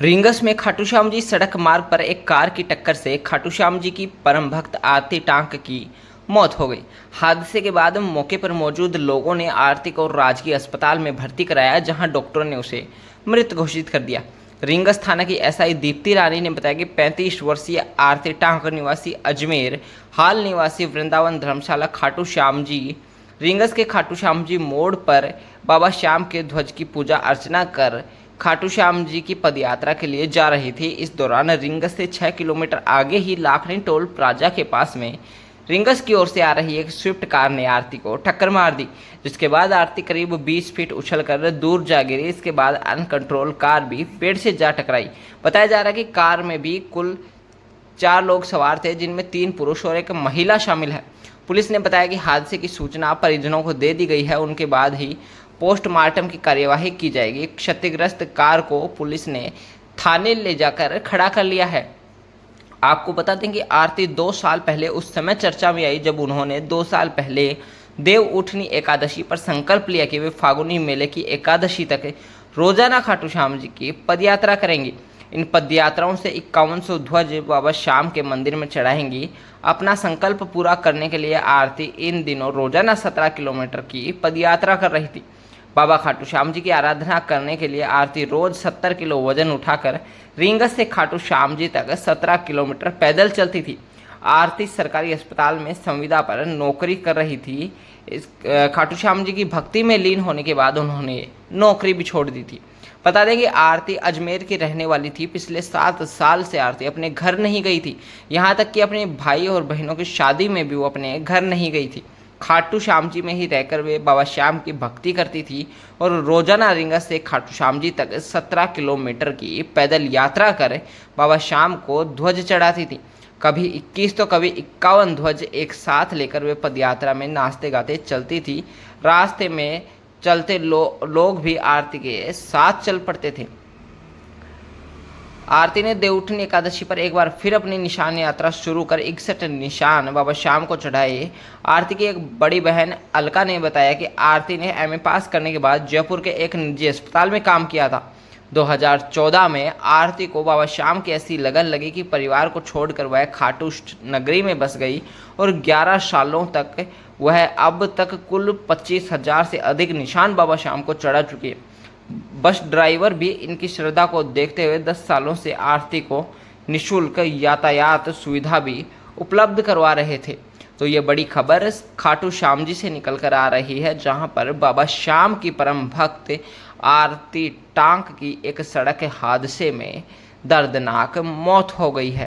रींगस में खाटू श्याम जी सड़क मार्ग पर एक कार की टक्कर से खाटू श्याम जी की परम भक्त आरती टांक की मौत हो गई। हादसे के बाद मौके पर मौजूद लोगों ने आरती को राजकीय अस्पताल में भर्ती कराया, जहां डॉक्टरों ने उसे मृत घोषित कर दिया। रींगस थाना की एसआई दीप्ति रानी ने बताया कि 35 वर्षीय आरती टांक निवासी अजमेर, हाल निवासी वृंदावन धर्मशाला खाटू श्याम जी रींगस के खाटू श्याम जी मोड़ पर बाबा श्याम के ध्वज की पूजा अर्चना कर खाटू श्याम जी की पदयात्रा के लिए जा रही थी। इस दौरान रींगस से 6 किलोमीटर आगे ही लाखनी टोल प्लाजा के पास में रींगस की ओर से आ रही एक स्विफ्ट कार ने आरती को टक्कर मार दी, जिसके बाद आरती करीब 20 फीट उछलकर दूर जा गिरी। इसके बाद अनकंट्रोल कार भी पेड़ से जा टकराई। बताया जा रहा है कि कार में भी कुल 4 लोग सवार थे, जिनमें 3 पुरुष और एक महिला शामिल है। पुलिस ने बताया कि हादसे की सूचना परिजनों को दे दी गई है। उनके बाद ही पोस्टमार्टम की कार्यवाही की जाएगी। क्षतिग्रस्त कार को पुलिस ने थाने ले जाकर खड़ा कर लिया है। आपको बता दें कि आरती 2 साल पहले उस समय चर्चा में आई जब उन्होंने 2 साल पहले देव उठनी एकादशी पर संकल्प लिया कि वे फागुनी मेले की एकादशी तक रोजाना खाटू श्याम जी की पदयात्रा करेंगी। इन पदयात्राओं से 5100 ध्वज बाबा श्याम के मंदिर में चढ़ाएंगी। अपना संकल्प पूरा करने के लिए आरती इन दिनों रोजाना 17 किलोमीटर की पदयात्रा कर रही थी। बाबा खाटू श्याम जी की आराधना करने के लिए आरती रोज 70 किलो वजन उठाकर रींगस से खाटू श्याम जी तक 17 किलोमीटर पैदल चलती थी। आरती सरकारी अस्पताल में संविदा पर नौकरी कर रही थी। इस खाटू श्याम जी की भक्ति में लीन होने के बाद उन्होंने नौकरी भी छोड़ दी थी। बता दें कि आरती अजमेर की रहने वाली थी। पिछले 7 साल से आरती अपने घर नहीं गई थी। यहाँ तक कि अपने भाई और बहनों की शादी में भी वो अपने घर नहीं गई थी। खाटू श्याम जी में ही रहकर वे बाबा श्याम की भक्ति करती थी और रोजाना रींगस से खाटू श्याम जी तक 17 किलोमीटर की पैदल यात्रा कर बाबा श्याम को ध्वज चढ़ाती थी। कभी 21 तो कभी 51 ध्वज एक साथ लेकर वे पदयात्रा में नाचते गाते चलती थी। रास्ते में चलते लोग भी आरती के साथ चल पड़ते थे। आरती ने देवउठनी एकादशी पर एक बार फिर अपनी निशान यात्रा शुरू कर 61 निशान बाबा श्याम को चढ़ाए। आरती की एक बड़ी बहन अलका ने बताया कि आरती ने एमए पास करने के बाद जयपुर के एक निजी अस्पताल में काम किया था। 2014 में आरती को बाबा श्याम की ऐसी लगन लगी कि परिवार को छोड़कर वह खाटू नगरी में बस गई और 11 सालों तक वह अब तक कुल 25,000 से अधिक निशान बाबा श्याम को चढ़ा चुकी है। बस ड्राइवर भी इनकी श्रद्धा को देखते हुए 10 सालों से आरती को निःशुल्क यातायात सुविधा भी उपलब्ध करवा रहे थे। तो ये बड़ी खबर खाटू श्याम जी से निकल कर आ रही है, जहां पर बाबा श्याम की परम भक्त आरती टांक की एक सड़क हादसे में दर्दनाक मौत हो गई है।